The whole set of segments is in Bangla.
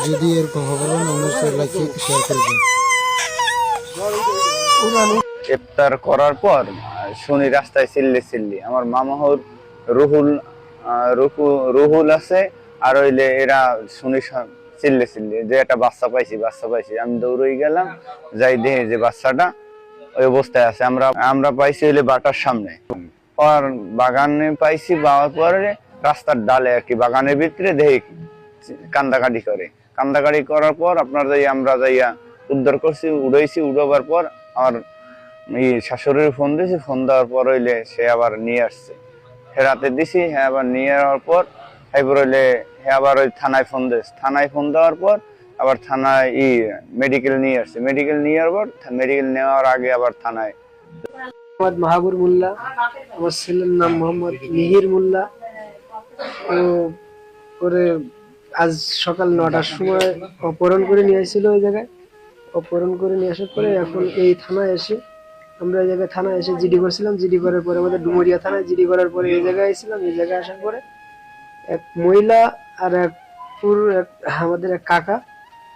যদি এর খবর মানুষের লাইক শেয়ার করে দিন। ইফতার করার পর শুনি রাস্তায় চিল্লি আমার মামাহুর রুহুল রুহুল আছে আর হইলে এরা শুনি চিল্লি যে একটা বাচ্চা পাইছি আমি দৌড়ে গেলাম, যাই দেখি যে বাচ্চাটা ওই অবস্থায় আছে। আমরা পাইছি হইলে বাটার সামনে, পর বাগানে পাইছি, পাওয়ার পরে রাস্তার ডালে আর কি বাগানের ভিতরে দেখি কান্দাকাটি করার পর আপনার আমরা যাইয়া উদ্ধার করছি, উড়াবার পর আমার শাশুড়ির ফোন দিয়েছি, ফোন দেওয়ার পর হইলে সে আবার নিয়ে আসছে, রাতে দিছি, হ্যাঁ আবার নিয়ে যাওয়ার পর এরপর হইলে হ্যাঁ আবার ওই থানায় ফোন দেওয়ার পর আবার থানায় মেডিকেল নিয়ে আসছে, মেডিকেল নেওয়ার আগে আবার থানায়। মোহাম্মদ মাহাবুর মোল্লা, আমার ছেলের নাম মোহাম্মদ মিহির মোল্লা। ও করে আজ সকাল 9টার সময় অপহরণ করে নিয়ে আসছিল ওই জায়গায়। অপহরণ করে নিয়ে আসার পরে এখন এই থানায় এসে আমরা এই জায়গায় থানায় এসে জিডি করছিলাম। জিডি করার পরে আমাদের ডুমুরিয়া থানায় জিডি করার পরে এই জায়গায় এসেছিলাম। এই জায়গায় আসার পরে এক মহিলা আর এক আমাদের এক কাকা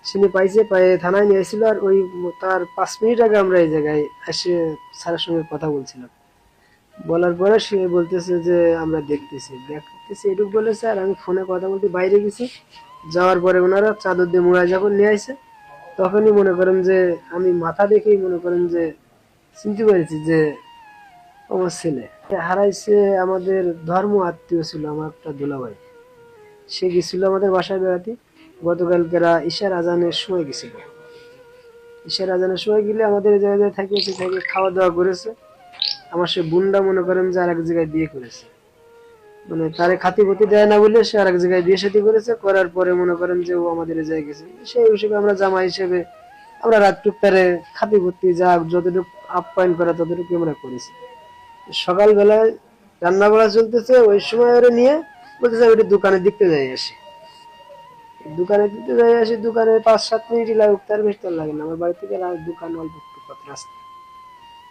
চিনি পাইছে, থানায় নিয়ে এসেছিল। আর ওই তার 5 মিনিট আগে আমরা এই জায়গায় এসে স্যারের সঙ্গে কথা বলছিলাম। বলার পরে সে বলতেছে যে আমরা দেখতেছি এটুকু বলেছে। আর আমি ফোনে কথা বলতে বাইরে গেছি, যাওয়ার পরে ওনারা চাদর দিয়ে মোড়ায় যখন নিয়ে আসে তখনই মনে করেন যে আমি মাথা দেখেই মনে করেন যে চিনতে পেরেছি যে আমার ছেলে হারাইছে। আমাদের ধর্ম আত্মীয় ছিল, আমার একটা দুলাভাই, সে গেছিল আমাদের বাসায় বেড়াতে। গতকালকেরা ঈশার আজানের সময় গেছিল। ঈশার আজানের সময় গেলে আমাদের জায়গায় থাকে খাওয়া দাওয়া করেছে। আমার সে বোনটা মনে করেন যে আরেক জায়গায় বিয়ে করেছে, মানে তারে খাতিপতি দেয় না বলে সে আরেক জায়গায় বিয়ে শাদী করেছে। করার পরে মনে করেন যে ও আমাদের জায়গায় গেছে, সেই হিসেবে আমরা জামা হিসেবে আমরা রাতটুক তারে খাতিপতি যা যতটুকু আপ্যায়ন করা ততটুকু আমরা করেছি। সকালবেলায় রান্না বাড়া চলতেছে, ওই সময় ওরা নিয়ে বলতেছে ওইটা দোকানের দিকতে যাই আসি। দোকানে 5-7 মিনিটই লাগুক, তার বেশি তো লাগে না। আমার বাড়ি থেকে দোকান অল্প একটু পথ রাস্তা।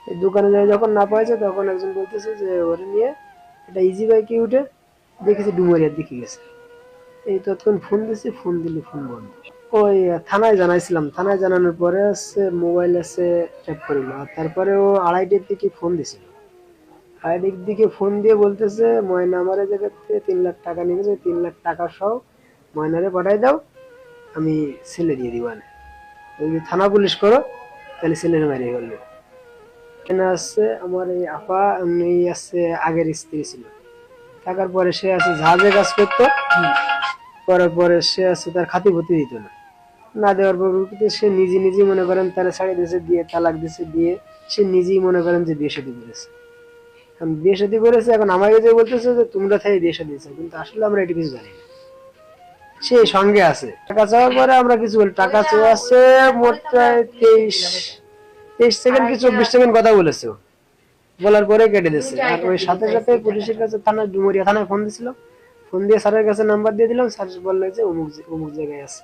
এই দোকানে যাই যখন না পাইছে তখন একজন বলতেছে যে ওরে নিয়ে এটা ইজি বাইকে উঠে দেখেছি ডুমুরিয়ার দিকে গেছে। এই তৎক্ষণ ফোন দিছি, ফোন দিলে ফোন বন্ধ। ওই থানায় জানাইছিলাম, থানায় জানানোর পরে আছে মোবাইল আছে ট্যাপ করিল। আর তারপরে ও 2:30টার দিকে ফোন দিছিল। 2:30টার দিকে ফোন দিয়ে বলতেছে ময়না আমার এই জায়গা থেকে 3 লাখ টাকা নিয়ে গেছে, 3 লাখ টাকা সহ ময়নারে পাঠাই দাও, আমি ছেলে দিয়ে দিবা না। যদি থানা পুলিশ করো তাহলে ছেলের বাইরে গেল। এখানে আছে আমার এই আপা, এমনি আছে আগের স্ত্রী ছিল, থাকার পরে সে আছে জাহাজে কাজ করতো। করার পরে সে আছে তার খাতিপতি দিত না, না দেওয়ার পরিপ্রেক্ষিতে সে নিজে মনে করেন তারা ছাড়িয়ে দিয়েছে, দিয়ে তালাক দিয়েছে, দিয়ে সে নিজেই মনে করেন যে বিয়ে শাদী করেছে। বিয়ে শাদী করেছে, এখন আমাকে যে বলতেছে যে তোমরা থেকে বিয়ে শাদী দিয়েছে, কিন্তু আসলে আমরা এটা কিছু জানি না। সে সঙ্গে আছে। টাকা চাওয়ার পরে আমরা কিছু বলি, টাকা চেয়ে আছে মোট 23 সেকেন্ড কি 24 সেকেন্ড কথা বলেছে। বলার পরে কেটে দিচ্ছে। আর ওই সাথে সাথে পুলিশের কাছে ডুমুরিয়া থানায় ফোন দিছিল। ফোন দিয়ে স্যারের কাছে নাম্বার দিয়ে দিলাম। স্যার বললো যে অমুক জায়গায় আছে।